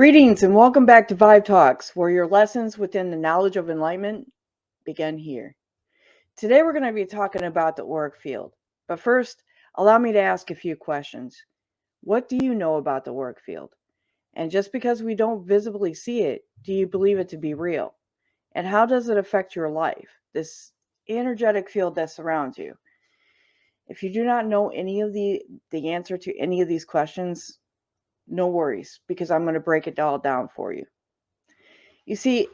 Greetings and welcome back to Vibe Talks, where your lessons within the knowledge of enlightenment begin here. Today we're going to be talking about the auric field. But first, allow me to ask a few questions. What do you know about the auric field? And just because we don't visibly see it, do you believe it to be real? And how does it affect your life, this energetic field that surrounds you? If you do not know any of the answer to any of these questions, no worries, because I'm going to break it all down for you. You see,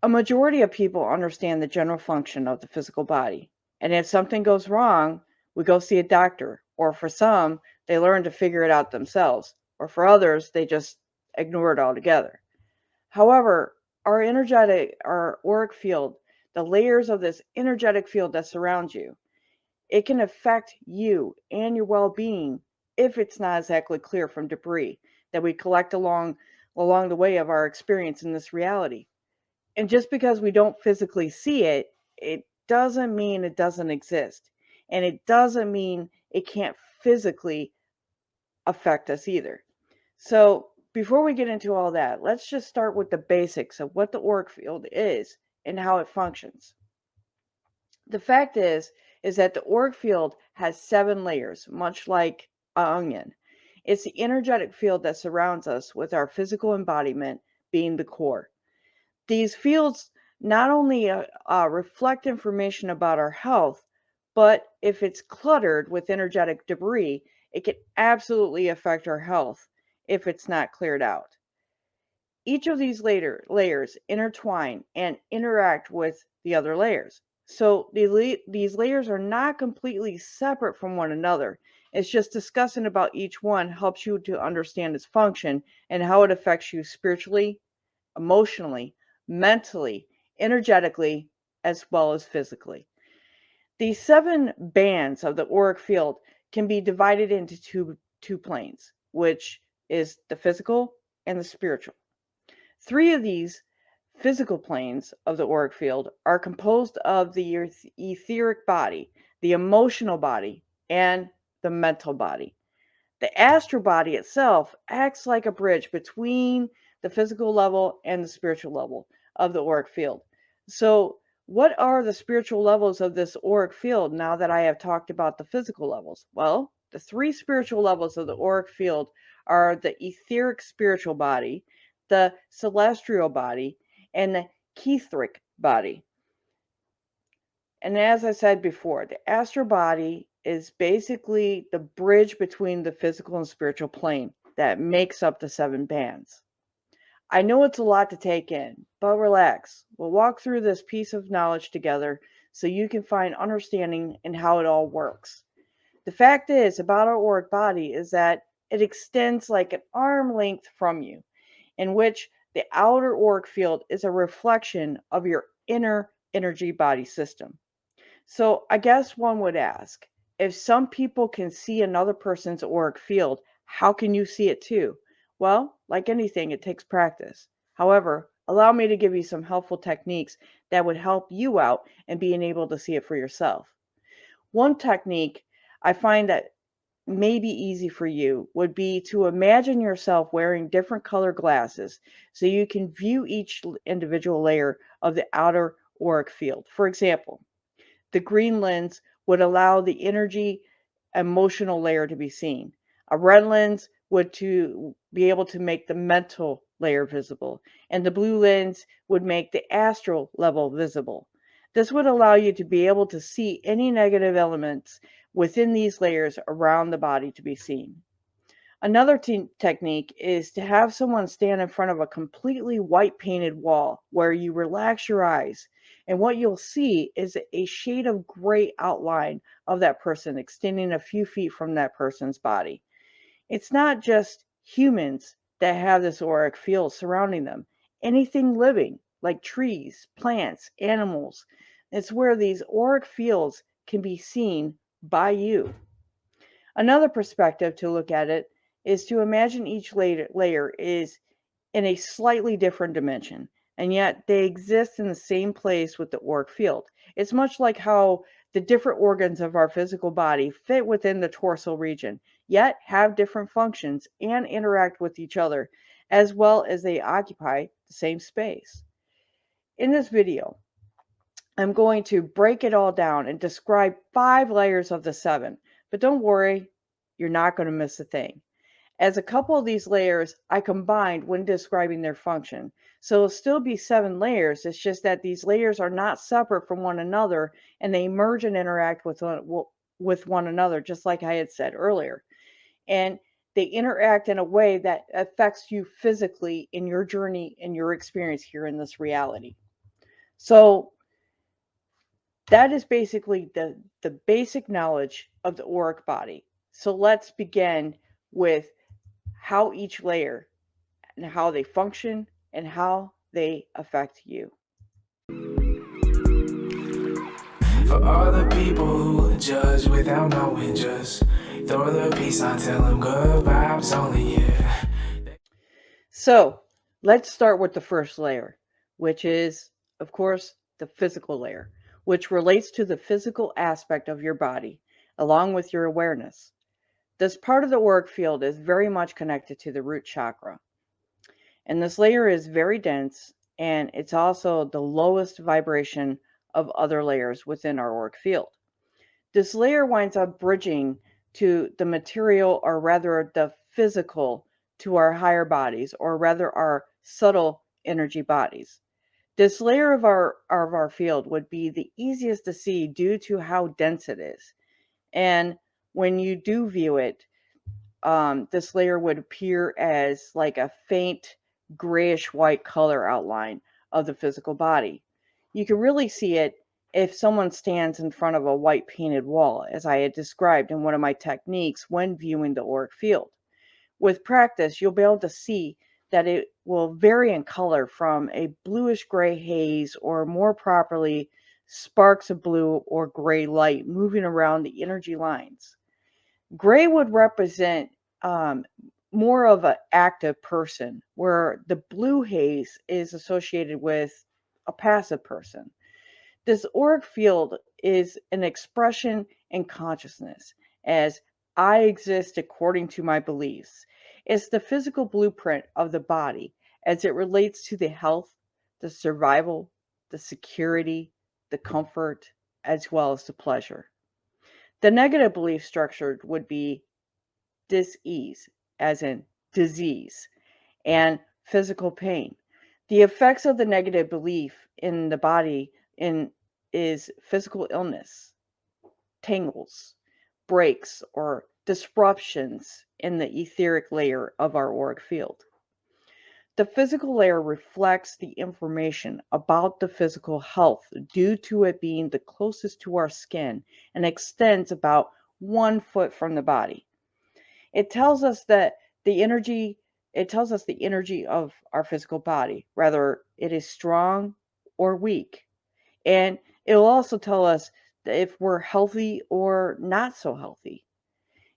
a majority of people understand the general function of the physical body. And if something goes wrong, we go see a doctor. Or for some, they learn to figure it out themselves. Or for others, they just ignore it altogether. However, our auric field, the layers of this energetic field that surrounds you, it can affect you and your well-being if it's not exactly clear from debris that we collect along the way of our experience in this reality. And just because we don't physically see it, it doesn't mean it doesn't exist. And it doesn't mean it can't physically affect us either. So, before we get into all that, let's just start with the basics of what the auric field is and how it functions. The fact is that the auric field has 7 layers, much like an onion. It's the energetic field that surrounds us, with our physical embodiment being the core. These fields not only reflect information about our health, but if it's cluttered with energetic debris, it can absolutely affect our health if it's not cleared out. Each of these layers intertwine and interact with the other layers. So these layers are not completely separate from one another. It's just discussing about each one helps you to understand its function and how it affects you spiritually, emotionally, mentally, energetically, as well as physically. These 7 bands of the auric field can be divided into two planes, which is the physical and the spiritual. 3 of these physical planes of the auric field are composed of the etheric body, the emotional body, and the mental body. The astral body itself acts like a bridge between the physical level and the spiritual level of the auric field. So, what are the spiritual levels of this auric field now that I have talked about the physical levels? Well, the 3 spiritual levels of the auric field are the etheric spiritual body, the celestial body, and the etheric body. And as I said before, the astral body is basically the bridge between the physical and spiritual plane that makes up the 7 bands. I know it's a lot to take in, but relax. We'll walk through this piece of knowledge together so you can find understanding in how it all works. The fact is about our auric body is that it extends like an arm length from you, in which the outer auric field is a reflection of your inner energy body system. So I guess one would ask, if some people can see another person's auric field, how can you see it too? Well, like anything, it takes practice. However, allow me to give you some helpful techniques that would help you out in being able to see it for yourself. One technique I find that may be easy for you would be to imagine yourself wearing different color glasses so you can view each individual layer of the outer auric field. For example, the green lens would allow the energy emotional layer to be seen. A red lens would to be able to make the mental layer visible, and the blue lens would make the astral level visible. This would allow you to be able to see any negative elements within these layers around the body to be seen. Another technique is to have someone stand in front of a completely white painted wall where you relax your eyes. And what you'll see is a shade of gray outline of that person extending a few feet from that person's body. It's not just humans that have this auric field surrounding them. Anything living, like trees, plants, animals, it's where these auric fields can be seen by you. Another perspective to look at it is to imagine each layer is in a slightly different dimension, and yet they exist in the same place with the auric field. It's much like how the different organs of our physical body fit within the torso region, yet have different functions and interact with each other as well as they occupy the same space. In this video, I'm going to break it all down and describe 5 layers of the 7. But don't worry, you're not going to miss a thing, as a couple of these layers I combined when describing their function. So it'll still be 7 layers, it's just that these layers are not separate from one another and they merge and interact with one another, just like I had said earlier. And they interact in a way that affects you physically in your journey and your experience here in this reality. So that is basically the basic knowledge of the auric body. So let's begin with how each layer and how they function and how they affect you. For all the people who judge without knowing, just throw the peace on, tell them good vibes only, yeah. So let's start with the first layer, which is, of course, the physical layer, which relates to the physical aspect of your body, along with your awareness. This part of the auric field is very much connected to the root chakra. And this layer is very dense, and it's also the lowest vibration of other layers within our auric field. This layer winds up bridging to the material, or rather the physical, to our higher bodies, or rather our subtle energy bodies. This layer of our field would be the easiest to see due to how dense it is. And when you do view it, this layer would appear as like a faint grayish white color outline of the physical body. You can really see it if someone stands in front of a white painted wall, as I had described in one of my techniques when viewing the auric field. With practice, you'll be able to see that it will vary in color from a bluish gray haze, or more properly, sparks of blue or gray light moving around the energy lines. Gray would represent um, more of an active person, where the blue haze is associated with a passive person. This auric field is an expression and consciousness, as I exist according to my beliefs. It's the physical blueprint of the body as it relates to the health, the survival, the security, the comfort, as well as the pleasure. The negative belief structure would be dis-ease, as in disease, and physical pain. The effects of the negative belief in the body in is physical illness, tangles, breaks, or disruptions in the etheric layer of our auric field. The physical layer reflects the information about the physical health due to it being the closest to our skin and extends about 1 foot from the body. It tells us that the energy it tells us the energy of our physical body, whether it is strong or weak. And it'll also tell us that if we're healthy or not so healthy.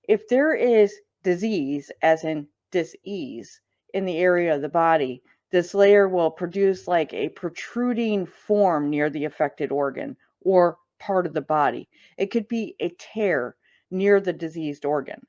If there is disease, as in dis-ease, in the area of the body, this layer will produce like a protruding form near the affected organ or part of the body. It could be a tear near the diseased organ.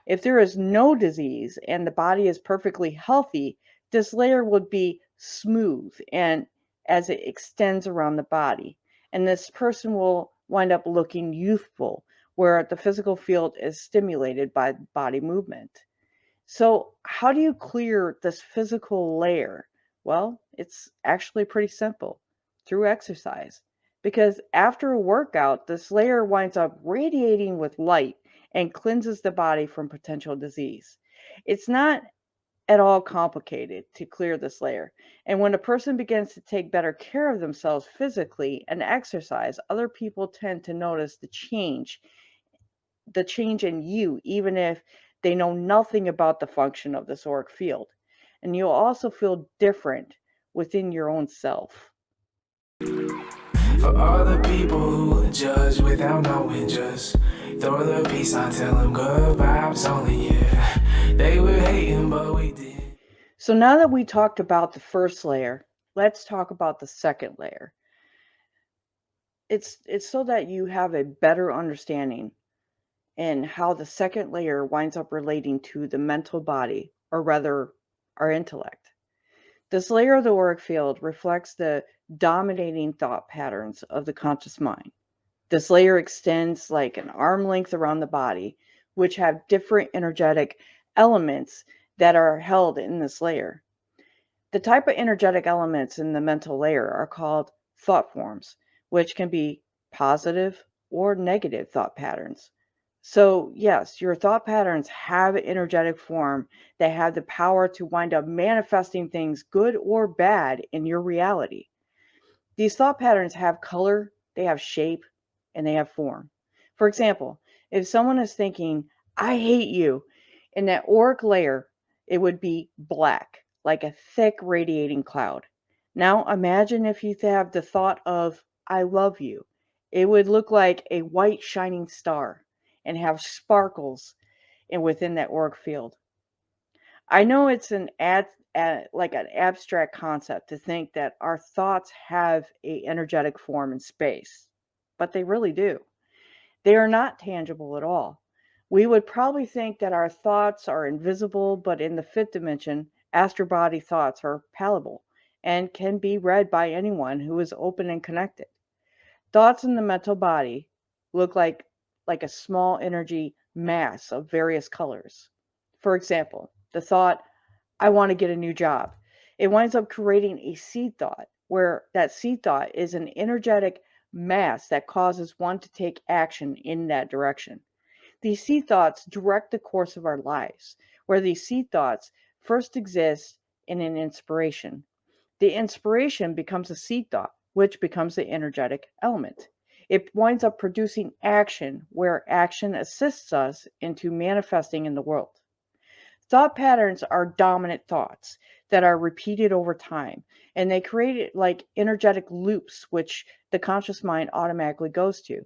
If there is no disease and the body is perfectly healthy, this layer would be smooth and as it extends around the body. And this person will wind up looking youthful, where the physical field is stimulated by body movement. So, how do you clear this physical layer? Well, it's actually pretty simple, through exercise. Because after a workout, this layer winds up radiating with light and cleanses the body from potential disease. It's not at all complicated to clear this layer. And when a person begins to take better care of themselves physically and exercise, other people tend to notice the change in you, even if they know nothing about the function of this auric field. And you'll also feel different within your own self. For all the people who judge without knowing, just throw the peace on, tell them good vibes only, yeah. They were hating, but we did. So now that we talked about the first layer, let's talk about the second layer. It's so that you have a better understanding and how the second layer winds up relating to the mental body, or rather our intellect. This layer of the auric field reflects the dominating thought patterns of the conscious mind. This layer extends like an arm length around the body, which have different energetic elements that are held in this layer. The type of energetic elements in the mental layer are called thought forms, which can be positive or negative thought patterns. So, yes, your thought patterns have an energetic form that have the power to wind up manifesting things good or bad in your reality. These thought patterns have color, they have shape, and they have form. For example, if someone is thinking, I hate you, in that auric layer, it would be black, like a thick radiating cloud. Now imagine if you have the thought of, I love you. It would look like a white shining star and have sparkles within that auric field. I know it's like an abstract concept to think that our thoughts have a energetic form in space, but they really do. They are not tangible at all. We would probably think that our thoughts are invisible, but in the fifth dimension, astral body thoughts are palpable and can be read by anyone who is open and connected. Thoughts in the mental body look like a small energy mass of various colors. For example, the thought I want to get a new job. It winds up creating a seed thought, where that seed thought is an energetic mass that causes one to take action in that direction. These seed thoughts direct the course of our lives, where these seed thoughts first exist in an inspiration. The inspiration becomes a seed thought, which becomes the energetic element. It winds up producing action, where action assists us into manifesting in the world. Thought patterns are dominant thoughts that are repeated over time, and they create like energetic loops, which the conscious mind automatically goes to.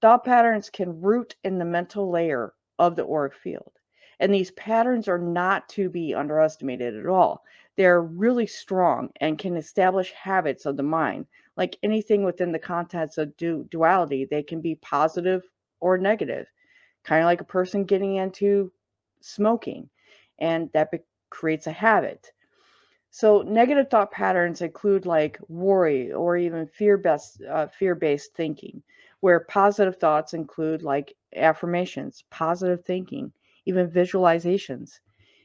Thought patterns can root in the mental layer of the auric field, and these patterns are not to be underestimated at all. They're really strong and can establish habits of the mind. Like anything within the contents of duality, they can be positive or negative, kind of like a person getting into smoking, and that creates a habit. So negative thought patterns include like worry or even fear-based thinking, where positive thoughts include like affirmations, positive thinking, even visualizations.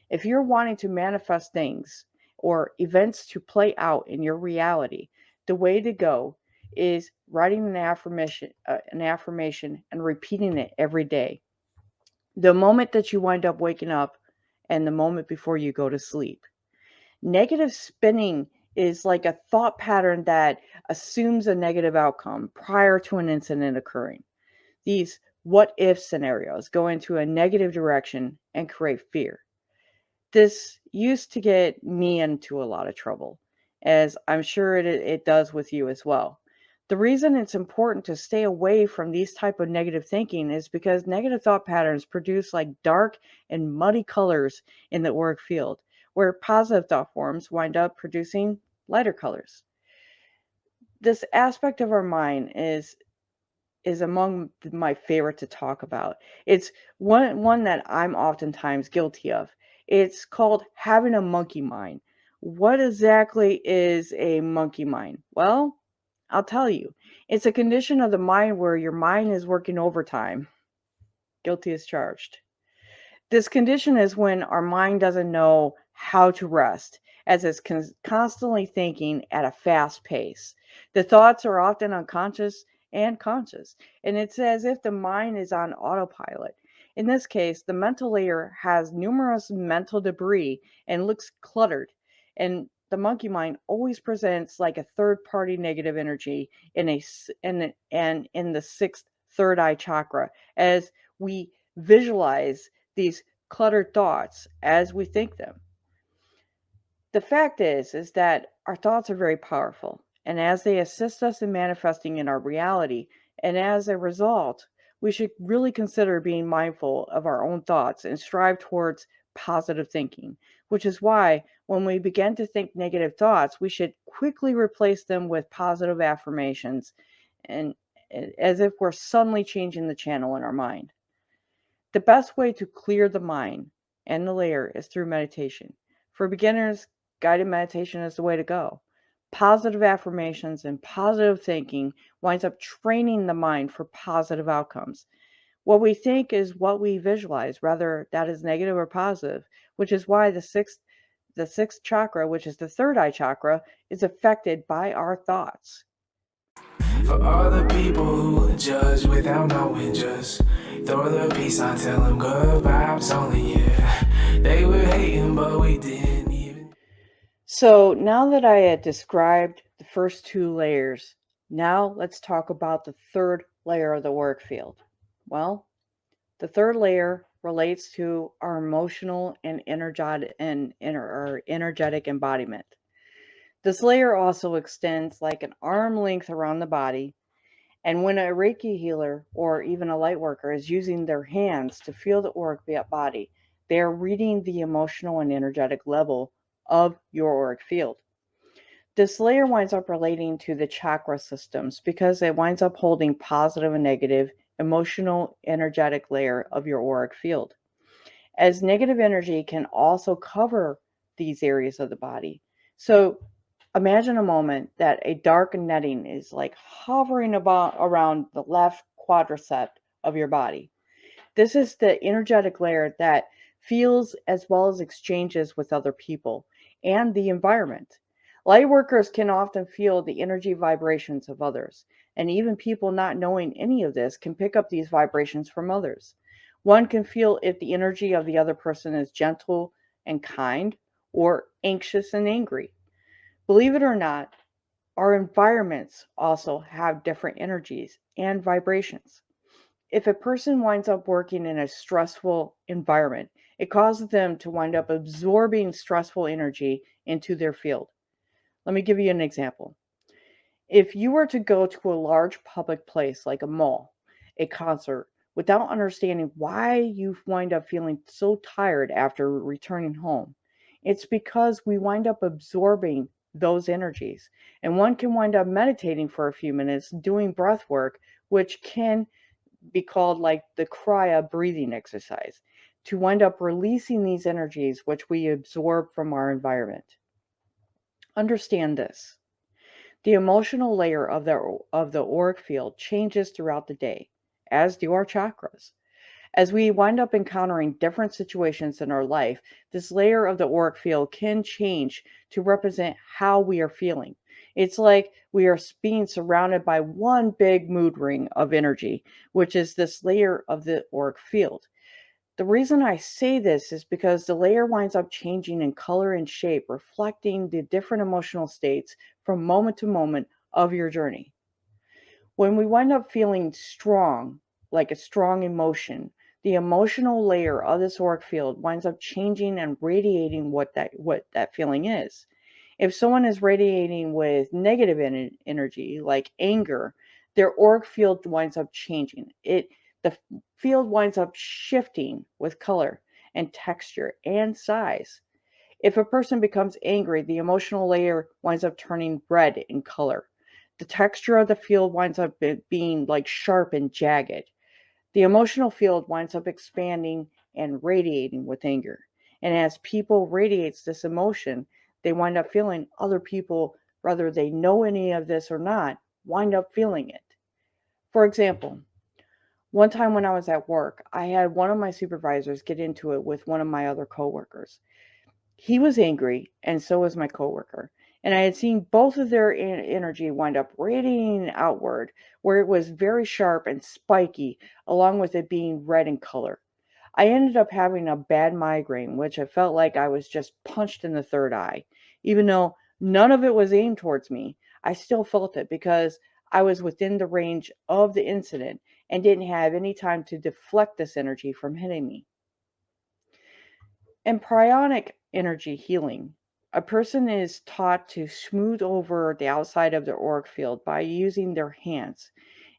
If you're wanting to manifest things or events to play out in your reality, the way to go is writing an affirmation and repeating it every day. The moment that you wind up waking up and the moment before you go to sleep. Negative spinning is like a thought pattern that assumes a negative outcome prior to an incident occurring. These what if scenarios go into a negative direction and create fear. This used to get me into a lot of trouble, as I'm sure it does with you as well. The reason it's important to stay away from these type of negative thinking is because negative thought patterns produce like dark and muddy colors in the auric field, where positive thought forms wind up producing lighter colors. This aspect of our mind is among my favorite to talk about. It's one that I'm oftentimes guilty of. It's called having a monkey mind. What exactly is a monkey mind? Well, I'll tell you. It's a condition of the mind where your mind is working overtime. Guilty as charged. This condition is when our mind doesn't know how to rest, as it's constantly thinking at a fast pace. The thoughts are often unconscious and conscious, and it's as if the mind is on autopilot. In this case, the mental layer has numerous mental debris and looks cluttered, and the monkey mind always presents like a third party negative energy in the sixth third eye chakra as we visualize these cluttered thoughts as we think them. The fact is that our thoughts are very powerful, and as they assist us in manifesting in our reality, and as a result, we should really consider being mindful of our own thoughts and strive towards positive thinking, which is why when we begin to think negative thoughts, we should quickly replace them with positive affirmations and as if we're suddenly changing the channel in our mind. The best way to clear the mind and the layer is through meditation. For beginners, guided meditation is the way to go. Positive affirmations and positive thinking winds up training the mind for positive outcomes. What we think is what we visualize, whether that is negative or positive, which is why the sixth chakra, which is the third eye chakra, is affected by our thoughts. For all the people who judge without knowing, just throw the peace on, tell them good vibes only, yeah. They were hating, but we didn't even. So now that I had described the first two layers, now let's talk about the third layer of the work field. Well, the third layer relates to our emotional and energetic embodiment. This layer also extends like an arm length around the body, and when a Reiki healer or even a light worker is using their hands to feel the auric body, they are reading the emotional and energetic level of your auric field. This layer winds up relating to the chakra systems because it winds up holding positive and negative emotional energetic layer of your auric field. As negative energy can also cover these areas of the body. So imagine a moment that a dark netting is like hovering about around the left quadricep of your body. This is the energetic layer that feels as well as exchanges with other people and the environment. Light workers can often feel the energy vibrations of others, and even people not knowing any of this can pick up these vibrations from others. One can feel if the energy of the other person is gentle and kind or anxious and angry. Believe it or not, our environments also have different energies and vibrations. If a person winds up working in a stressful environment, it causes them to wind up absorbing stressful energy into their field. Let me give you an example. If you were to go to a large public place like a mall, a concert, without understanding why you wind up feeling so tired after returning home, it's because we wind up absorbing those energies. And one can wind up meditating for a few minutes, doing breath work, which can be called like the Kriya breathing exercise, to wind up releasing these energies which we absorb from our environment. Understand this. The emotional layer of the auric field changes throughout the day, as do our chakras. As we wind up encountering different situations in our life, this layer of the auric field can change to represent how we are feeling. It's like we are being surrounded by one big mood ring of energy, which is this layer of the auric field. The reason I say this is because the layer winds up changing in color and shape, reflecting the different emotional states from moment to moment of your journey. When we wind up feeling strong, like a strong emotion, the emotional layer of this auric field winds up changing and radiating what that feeling is. If someone is radiating with negative energy, like anger, their auric field winds up changing. The field winds up shifting with color and texture and size. If a person becomes angry, the emotional layer winds up turning red in color. The texture of the field winds up being like sharp and jagged. The emotional field winds up expanding and radiating with anger. And as people radiates this emotion, they wind up feeling other people, whether they know any of this or not, wind up feeling it. For example, one time when I was at work, I had one of my supervisors get into it with one of my other coworkers. He was angry, and so was my coworker. And I had seen both of their energy wind up radiating outward, where it was very sharp and spiky, along with it being red in color. I ended up having a bad migraine, which I felt like I was just punched in the third eye. Even though none of it was aimed towards me, I still felt it because I was within the range of the incident and didn't have any time to deflect this energy from hitting me. In pryonic energy healing, a person is taught to smooth over the outside of their auric field by using their hands.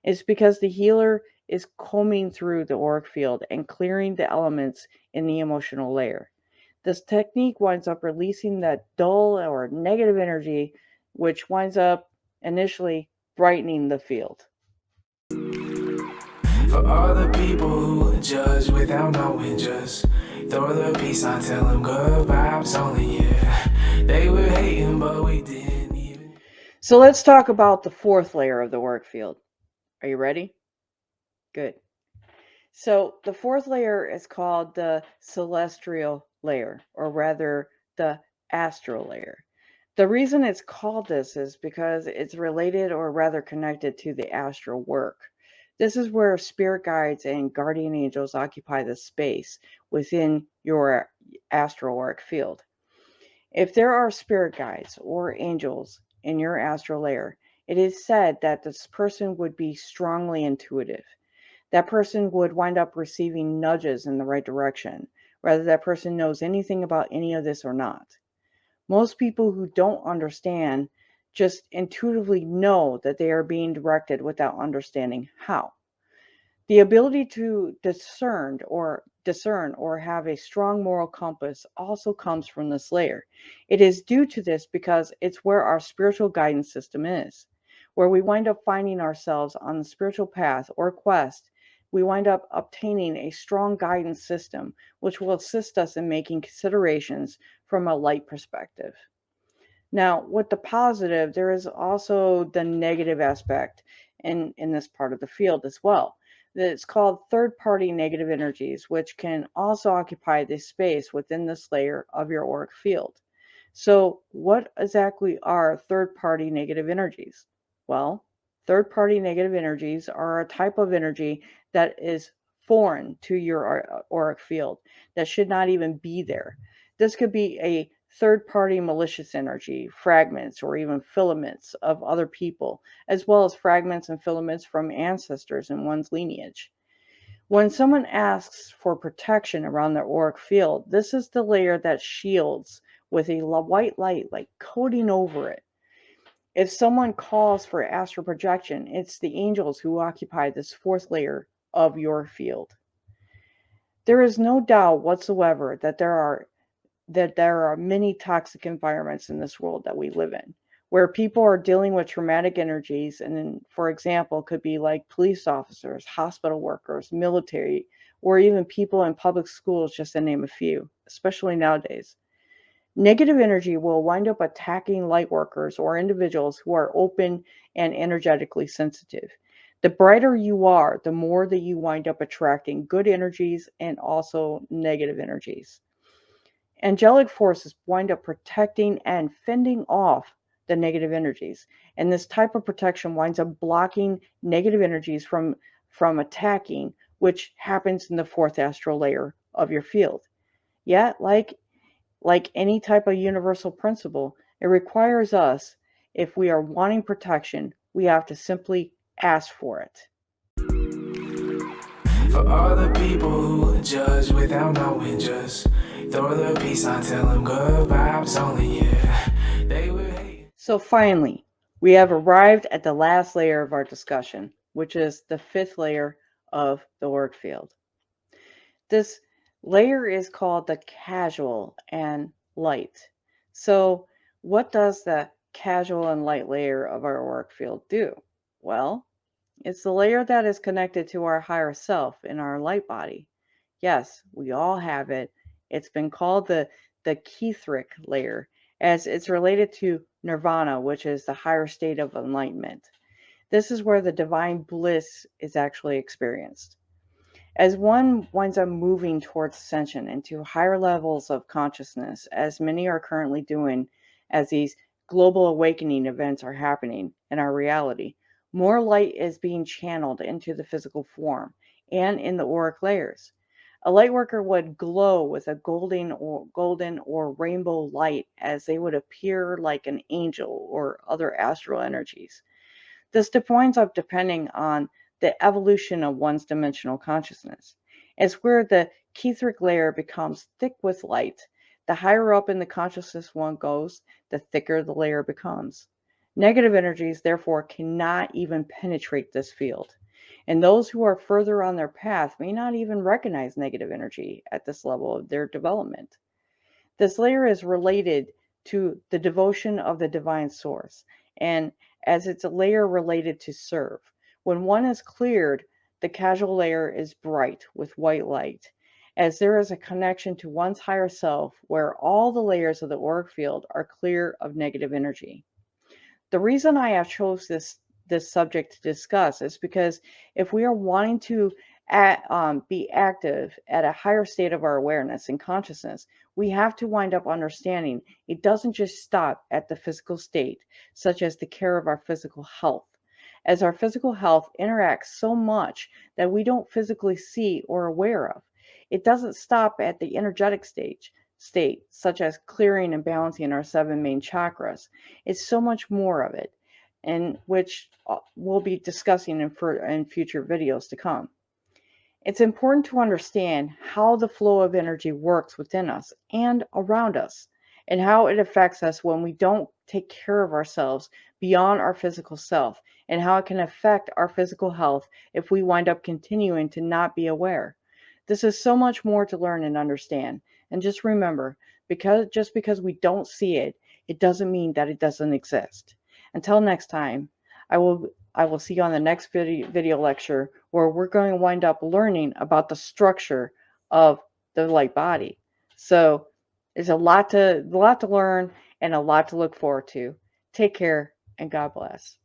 It's because the healer is combing through the auric field and clearing the elements in the emotional layer. This technique winds up releasing that dull or negative energy, which winds up initially brightening the field. For all the people who judge without knowing, just throw the peace on, tell them good vibes only, yeah. but we didn't even. So let's talk about the fourth layer of the auric field. Are you ready? Good. So the fourth layer is called the celestial layer, or rather the astral layer. The reason it's called this is because it's related, or rather connected, to the astral work. This is where spirit guides and guardian angels occupy the space within your astral auric field. If there are spirit guides or angels in your astral layer, it is said that this person would be strongly intuitive. That person would wind up receiving nudges in the right direction, whether that person knows anything about any of this or not. Most people who don't understand just intuitively know that they are being directed without understanding how. The ability to discern or have a strong moral compass also comes from this layer. It is due to this because it's where our spiritual guidance system is, where we wind up finding ourselves on the spiritual path or quest. We wind up obtaining a strong guidance system, which will assist us in making considerations from a light perspective. Now, with the positive, there is also the negative aspect in this part of the field as well. It's called third party negative energies, which can also occupy this space within this layer of your auric field. So, what exactly are third party negative energies? Well, third party negative energies are a type of energy that is foreign to your auric field, that should not even be there. This could be a third party malicious energy, fragments, or even filaments of other people, as well as fragments and filaments from ancestors in one's lineage. When someone asks for protection around their auric field, this is the layer that shields with a white light like coating over it. If someone calls for astral projection, it's the angels who occupy this fourth layer of your field. There is no doubt whatsoever that there are many toxic environments in this world that we live in, where people are dealing with traumatic energies. And then, for example, could be like police officers, hospital workers, military, or even people in public schools, just to name a few, especially nowadays. Negative energy will wind up attacking light workers or individuals who are open and energetically sensitive. The brighter you are, the more that you wind up attracting good energies and also negative energies. Angelic forces wind up protecting and fending off the negative energies. And this type of protection winds up blocking negative energies from attacking, which happens in the fourth astral layer of your field. Yet, like any type of universal principle, it requires us, if we are wanting protection, we have to simply ask for it. For all the people who judge without knowing, just throw the peace sign, tell them good vibes only, yeah. They were hating. So finally, we have arrived at the last layer of our discussion, which is the fifth layer of the auric field. This layer is called the casual and light. So, what does the casual and light layer of our auric field do? Well, it's the layer that is connected to our higher self in our light body. Yes, we all have it. It's been called the Ketheric layer, as it's related to nirvana, which is the higher state of enlightenment. This is where the divine bliss is actually experienced. As one winds up moving towards ascension into higher levels of consciousness, as many are currently doing, as these global awakening events are happening in our reality, more light is being channeled into the physical form and in the auric layers. A light worker would glow with a golden or rainbow light, as they would appear like an angel or other astral energies. This winds up depending on the evolution of one's dimensional consciousness. It's where the Ketheric layer becomes thick with light. The higher up in the consciousness one goes, the thicker the layer becomes. Negative energies, therefore, cannot even penetrate this field. And those who are further on their path may not even recognize negative energy at this level of their development. This layer is related to the devotion of the divine source, and as it's a layer related to serve. When one is cleared, the casual layer is bright with white light. as there is a connection to one's higher self where all the layers of the auric field are clear of negative energy. The reason I have chose this subject to discuss is because if we are wanting to be active at a higher state of our awareness and consciousness, we have to wind up understanding it doesn't just stop at the physical state, such as the care of our physical health, as our physical health interacts so much that we don't physically see or aware of. It doesn't stop at the energetic state, such as clearing and balancing our seven main chakras. It's so much more of it, and which we'll be discussing in future videos to come. It's important to understand how the flow of energy works within us and around us, and how it affects us when we don't take care of ourselves beyond our physical self, and how it can affect our physical health if we wind up continuing to not be aware. This is so much more to learn and understand. And just remember, because we don't see it, it doesn't mean that it doesn't exist. Until next time, I will see you on the next video lecture where we're going to wind up learning about the structure of the light body. So there's a lot to learn and a lot to look forward to. Take care and God bless.